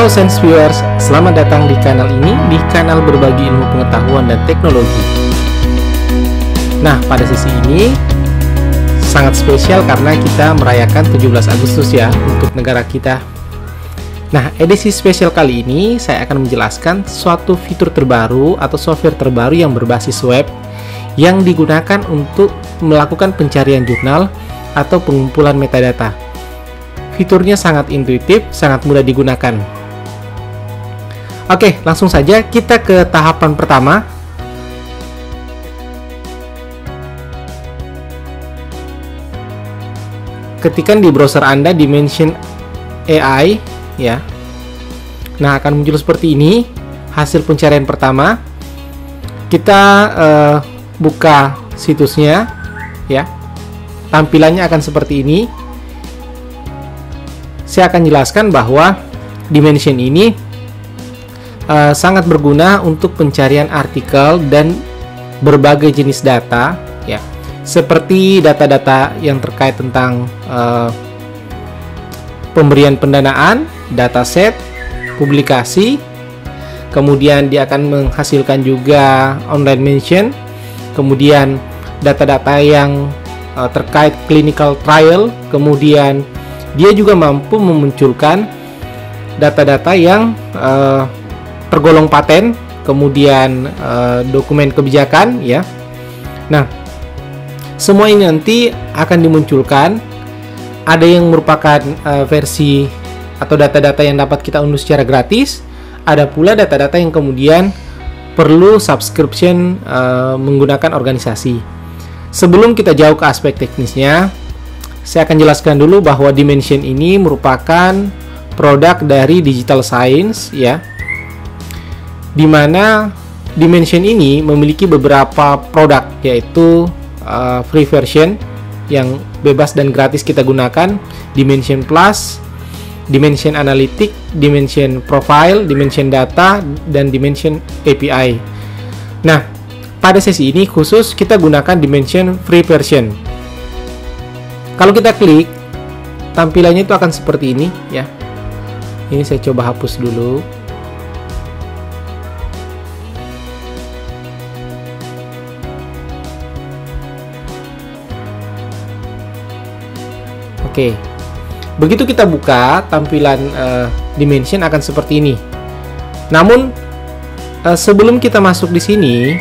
Halo Sense Viewers, selamat datang di kanal ini, di kanal berbagi ilmu pengetahuan dan teknologi. Nah, pada sesi ini sangat spesial karena kita merayakan 17 Agustus ya untuk negara kita. Nah, edisi spesial kali ini saya akan menjelaskan suatu fitur terbaru atau software terbaru yang berbasis web yang digunakan untuk melakukan pencarian jurnal atau pengumpulan metadata. Fiturnya sangat intuitif, sangat mudah digunakan. Oke, langsung saja kita ke tahapan pertama. Ketikkan di browser Anda Dimension AI ya. Nah, akan muncul seperti ini hasil pencarian pertama. Kita buka situsnya ya. Tampilannya akan seperti ini. Saya akan jelaskan bahwa Dimension ini sangat berguna untuk pencarian artikel dan berbagai jenis data ya, seperti data-data yang terkait tentang pemberian pendanaan, dataset, publikasi, kemudian dia akan menghasilkan juga online mention, kemudian data-data yang terkait clinical trial, kemudian dia juga mampu memunculkan data-data yang tergolong paten, kemudian dokumen kebijakan ya. Nah, semua ini nanti akan dimunculkan. Ada yang merupakan versi atau data-data yang dapat kita unduh secara gratis. Ada pula data-data yang kemudian perlu subscription menggunakan organisasi. Sebelum kita jauh ke aspek teknisnya, saya akan jelaskan dulu bahwa Dimension ini merupakan produk dari Digital Science ya, di mana Dimension ini memiliki beberapa produk, yaitu free version yang bebas dan gratis kita gunakan, Dimension Plus, Dimension Analytic, Dimension Profile, Dimension Data, dan Dimension API. Nah, pada sesi ini khusus kita gunakan Dimension free version. Kalau kita klik, tampilannya itu akan seperti ini ya. Ini saya coba hapus dulu. Oke, begitu kita buka, tampilan Dimension akan seperti ini. Namun sebelum kita masuk di sini,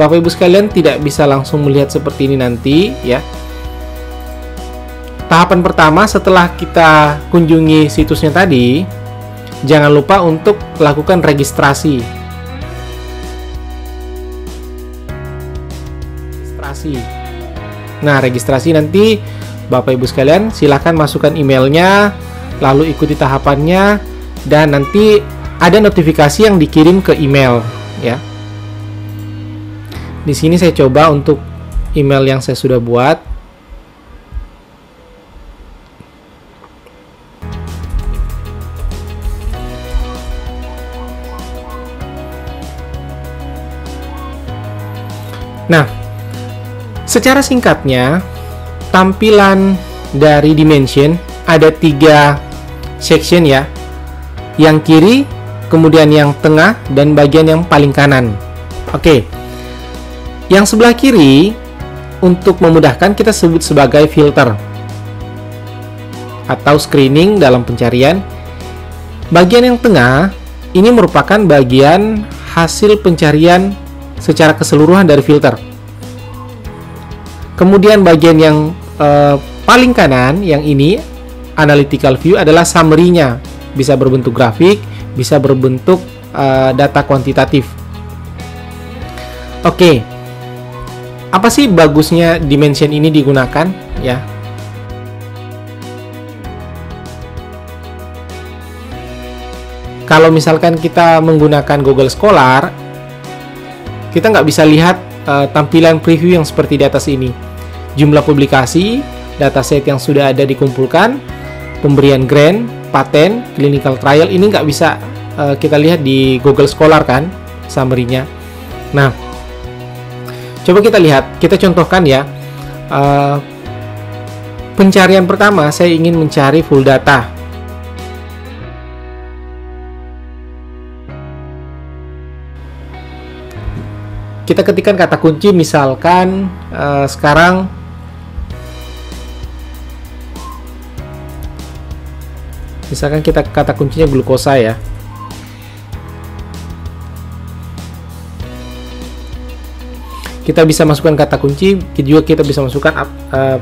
Bapak Ibu sekalian tidak bisa langsung melihat seperti ini nanti ya. Tahapan pertama setelah kita kunjungi situsnya tadi, jangan lupa untuk lakukan registrasi. Nah, registrasi nanti Bapak Ibu sekalian silahkan masukkan emailnya, lalu ikuti tahapannya, dan nanti ada notifikasi yang dikirim ke email ya. Di sini saya coba untuk email yang saya sudah buat. Nah, secara singkatnya, tampilan dari Dimension ada 3 section ya. Yang kiri, kemudian yang tengah, dan bagian yang paling kanan. Oke. Yang sebelah kiri untuk memudahkan kita sebut sebagai filter atau screening dalam pencarian. Bagian yang tengah ini merupakan bagian hasil pencarian secara keseluruhan dari filter. Kemudian bagian yang paling kanan, yang ini analytical view, adalah summary-nya. Bisa berbentuk grafik, bisa berbentuk data kuantitatif. Oke, apa sih bagusnya Dimension ini digunakan ya? Kalau misalkan kita menggunakan Google Scholar, kita nggak bisa lihat tampilan preview yang seperti di atas ini. Jumlah publikasi, dataset yang sudah ada dikumpulkan, pemberian grant, paten, clinical trial, ini nggak bisa kita lihat di Google Scholar kan, summary-nya. Nah, coba kita lihat, kita contohkan ya. Pencarian pertama, saya ingin mencari full data. kita ketikkan kata kunci, misalkan sekarang kita kata kuncinya glukosa ya. Kita bisa masukkan kata kunci, juga kita bisa masukkan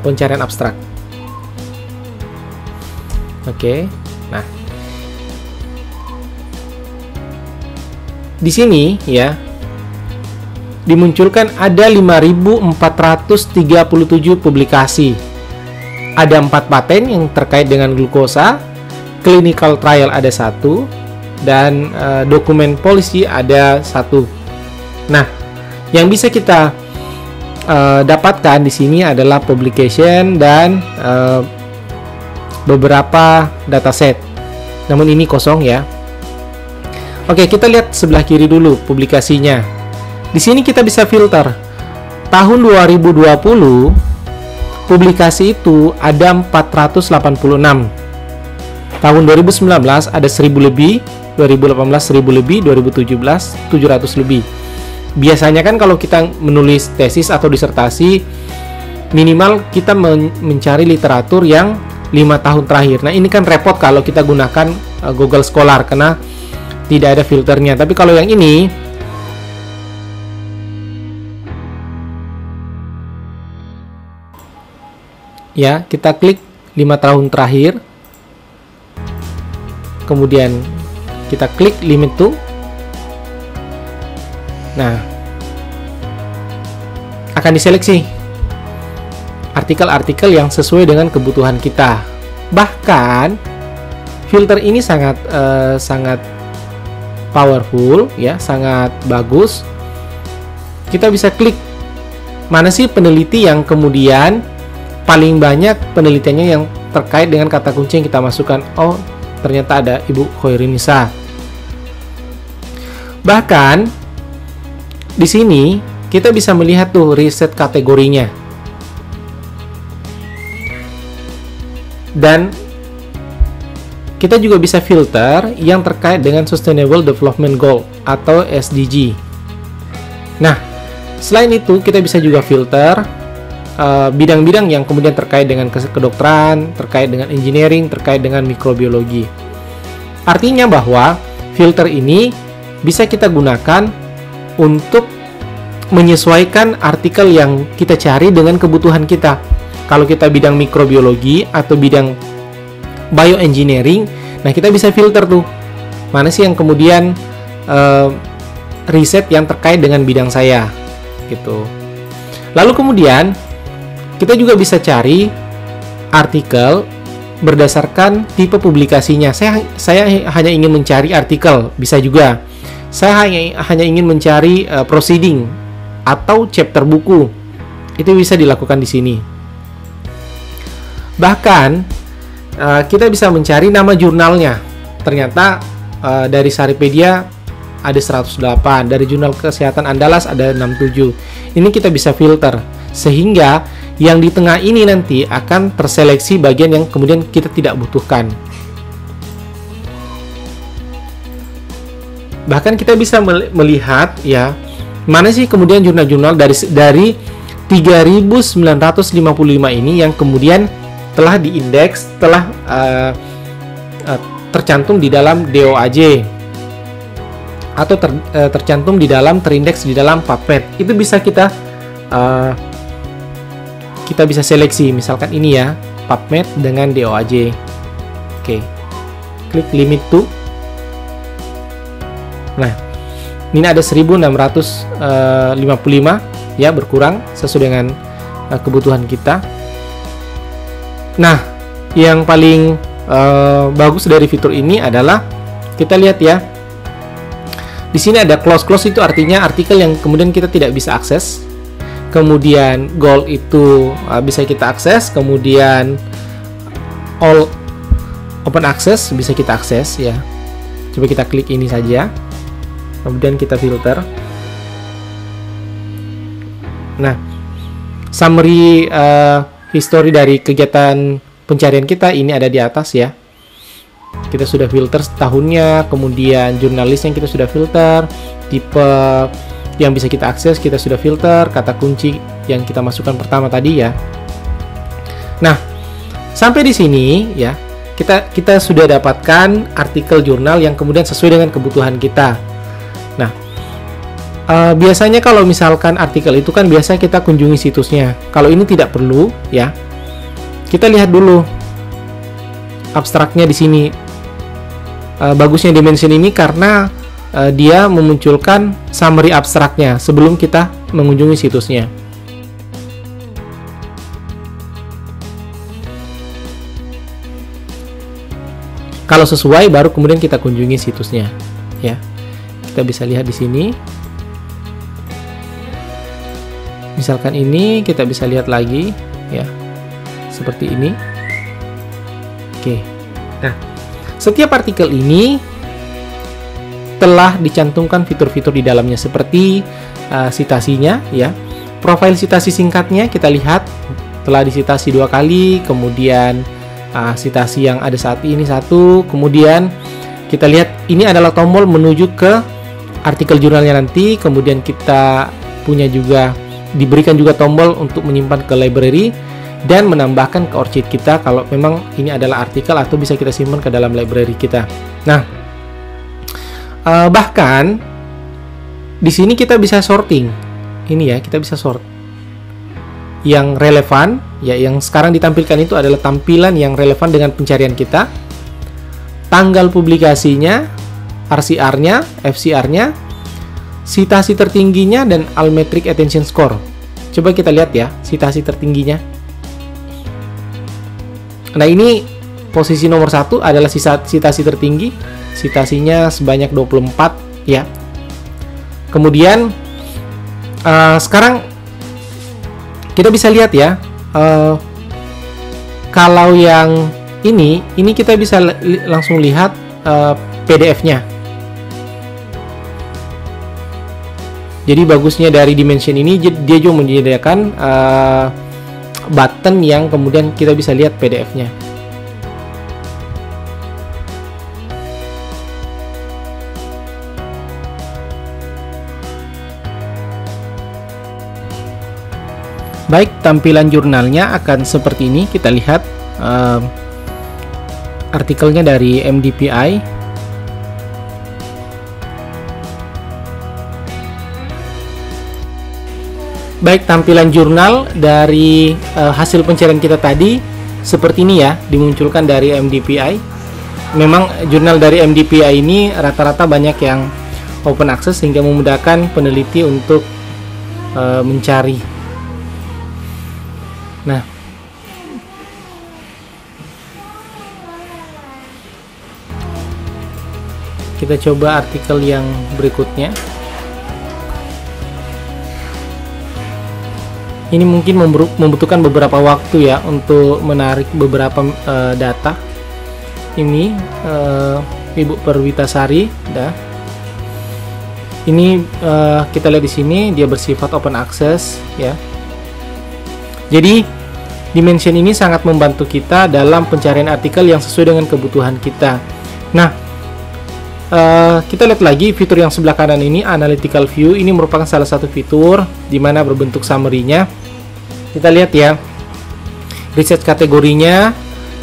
pencarian abstrak. Oke. Nah, di sini ya dimunculkan ada 5.437 publikasi. Ada 4 paten yang terkait dengan glukosa, clinical trial ada 1, dan dokumen polisi ada 1. Nah, yang bisa kita dapatkan di sini adalah publication dan beberapa dataset. Namun ini kosong ya. Oke, kita lihat sebelah kiri dulu publikasinya. Di sini kita bisa filter. Tahun 2020 publikasi itu ada 486. Tahun 2019 ada 1000 lebih, 2018 1000 lebih, 2017 700 lebih. Biasanya kan kalau kita menulis tesis atau disertasi, minimal kita mencari literatur yang 5 tahun terakhir. Nah, ini kan repot kalau kita gunakan Google Scholar karena tidak ada filternya. Tapi kalau yang ini, ya, kita klik 5 tahun terakhir, kemudian kita klik limit to. Nah, akan diseleksi artikel-artikel yang sesuai dengan kebutuhan kita. Bahkan filter ini sangat powerful ya, sangat bagus. Kita bisa klik mana sih peneliti yang kemudian paling banyak penelitiannya yang terkait dengan kata kunci yang kita masukkan. Oh, ternyata ada Ibu Khoirinisa. Bahkan di sini kita bisa melihat tuh riset kategorinya. Dan kita juga bisa filter yang terkait dengan Sustainable Development Goal atau SDG. Nah, selain itu kita bisa juga filter bidang-bidang yang kemudian terkait dengan kedokteran, terkait dengan engineering, terkait dengan mikrobiologi. Artinya bahwa filter ini bisa kita gunakan untuk menyesuaikan artikel yang kita cari dengan kebutuhan kita. Kalau kita bidang mikrobiologi atau bidang bioengineering, nah kita bisa filter tuh mana sih yang kemudian riset yang terkait dengan bidang saya gitu. Lalu kemudian kita juga bisa cari artikel berdasarkan tipe publikasinya. Saya hanya ingin mencari artikel, bisa juga. Saya hanya ingin mencari proceeding atau chapter buku. Itu bisa dilakukan di sini. Bahkan kita bisa mencari nama jurnalnya. Ternyata dari Saripedia ada 108, dari Jurnal Kesehatan Andalas ada 67. Ini kita bisa filter sehingga yang di tengah ini nanti akan terseleksi bagian yang kemudian kita tidak butuhkan. Bahkan kita bisa melihat ya, mana sih kemudian jurnal-jurnal dari 3.955 ini yang kemudian telah diindeks, telah tercantum di dalam DOAJ atau tercantum di dalam, terindeks di dalam PubMed. Itu bisa kita bisa seleksi, misalkan ini ya, PubMed dengan DOAJ. Oke, klik limit to. Nah, ini ada 1655 ya, berkurang sesuai dengan kebutuhan kita. Nah, yang paling bagus dari fitur ini adalah kita lihat ya, di sini ada close itu artinya artikel yang kemudian kita tidak bisa akses. Kemudian goal itu bisa kita akses, kemudian all open access bisa kita akses ya. Coba kita klik ini saja, kemudian kita filter. Nah, summary history dari kegiatan pencarian kita ini ada di atas ya. Kita sudah filter tahunnya, kemudian jurnalis yang kita sudah filter, tipe yang bisa kita akses, kita sudah filter kata kunci yang kita masukkan pertama tadi ya. Nah, sampai di sini ya, kita sudah dapatkan artikel jurnal yang kemudian sesuai dengan kebutuhan kita. Nah, biasanya kalau misalkan artikel itu kan biasa kita kunjungi situsnya. Kalau ini tidak perlu ya. Kita lihat dulu abstraknya di sini. Bagusnya Dimension ini karena dia memunculkan summary abstraknya sebelum kita mengunjungi situsnya. Kalau sesuai baru kemudian kita kunjungi situsnya ya. Kita bisa lihat di sini. Misalkan ini kita bisa lihat lagi ya. Seperti ini. Oke. Nah, setiap artikel ini telah dicantumkan fitur-fitur di dalamnya seperti citasinya ya. Profil citasi singkatnya kita lihat telah disitasi 2 kali, kemudian citasi yang ada saat ini 1, kemudian kita lihat ini adalah tombol menuju ke artikel jurnalnya nanti, kemudian kita punya juga diberikan juga tombol untuk menyimpan ke library dan menambahkan ke ORCID kita kalau memang ini adalah artikel atau bisa kita simpan ke dalam library kita. Nah, bahkan di sini kita bisa sorting. Ini ya, kita bisa sort. Yang relevan, ya yang sekarang ditampilkan itu adalah tampilan yang relevan dengan pencarian kita. Tanggal publikasinya, RCR-nya, FCR-nya, citasi tertingginya, dan Almetric Attention Score. Coba kita lihat ya, citasi tertingginya. Nah, ini posisi nomor 1 adalah citasi tertinggi. Citasinya sebanyak 24 ya. Kemudian sekarang kita bisa lihat ya, kalau yang ini kita bisa langsung lihat PDF-nya. Jadi bagusnya dari Dimension ini dia juga menyediakan button yang kemudian kita bisa lihat PDF-nya. Baik, tampilan jurnalnya akan seperti ini. Kita lihat artikelnya dari MDPI. Baik, tampilan jurnal dari hasil pencarian kita tadi seperti ini ya, dimunculkan dari MDPI. Memang jurnal dari MDPI ini rata-rata banyak yang open access sehingga memudahkan peneliti untuk mencari. Nah, kita coba artikel yang berikutnya. Ini mungkin membutuhkan beberapa waktu ya untuk menarik beberapa data. Ini Ibu Perwitasari, dah. Ini kita lihat di sini dia bersifat open access ya. Jadi Dimension ini sangat membantu kita dalam pencarian artikel yang sesuai dengan kebutuhan kita. Nah, kita lihat lagi fitur yang sebelah kanan ini, Analytical View. Ini merupakan salah satu fitur di mana berbentuk summary-nya. Kita lihat ya, research kategorinya,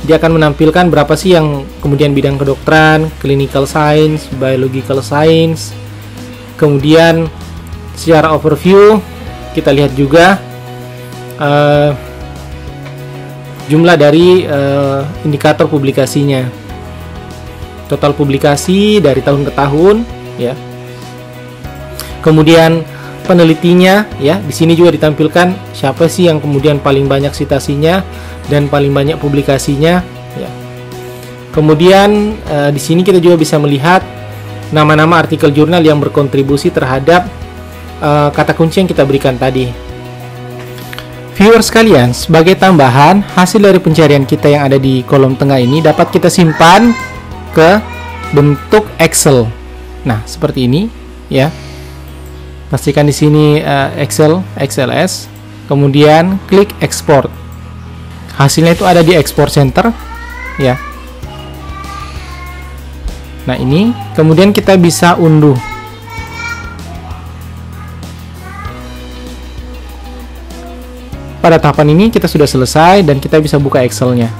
dia akan menampilkan berapa sih yang kemudian bidang kedokteran, clinical science, biological science. Kemudian secara overview, kita lihat juga jumlah dari indikator publikasinya, total publikasi dari tahun ke tahun ya. Kemudian penelitinya ya, di sini juga ditampilkan siapa sih yang kemudian paling banyak citasinya dan paling banyak publikasinya ya. Kemudian di sini kita juga bisa melihat nama-nama artikel jurnal yang berkontribusi terhadap kata kunci yang kita berikan tadi. Viewers sekalian, sebagai tambahan, hasil dari pencarian kita yang ada di kolom tengah ini dapat kita simpan ke bentuk Excel. Nah, seperti ini ya. Pastikan di sini XLS, kemudian klik export. Hasilnya itu ada di export center ya. Nah, ini kemudian kita bisa unduh. pada tahapan ini kita sudah selesai dan kita bisa buka Excel-nya.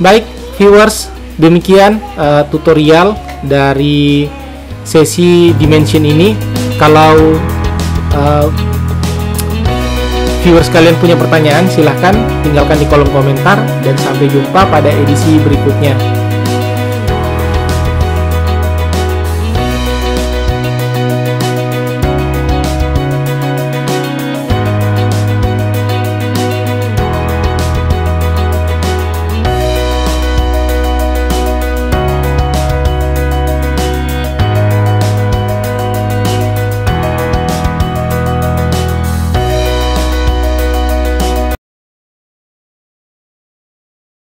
Baik, viewers, demikian tutorial dari sesi Dimension ini. Kalau viewers kalian punya pertanyaan, silahkan tinggalkan di kolom komentar, dan sampai jumpa pada edisi berikutnya.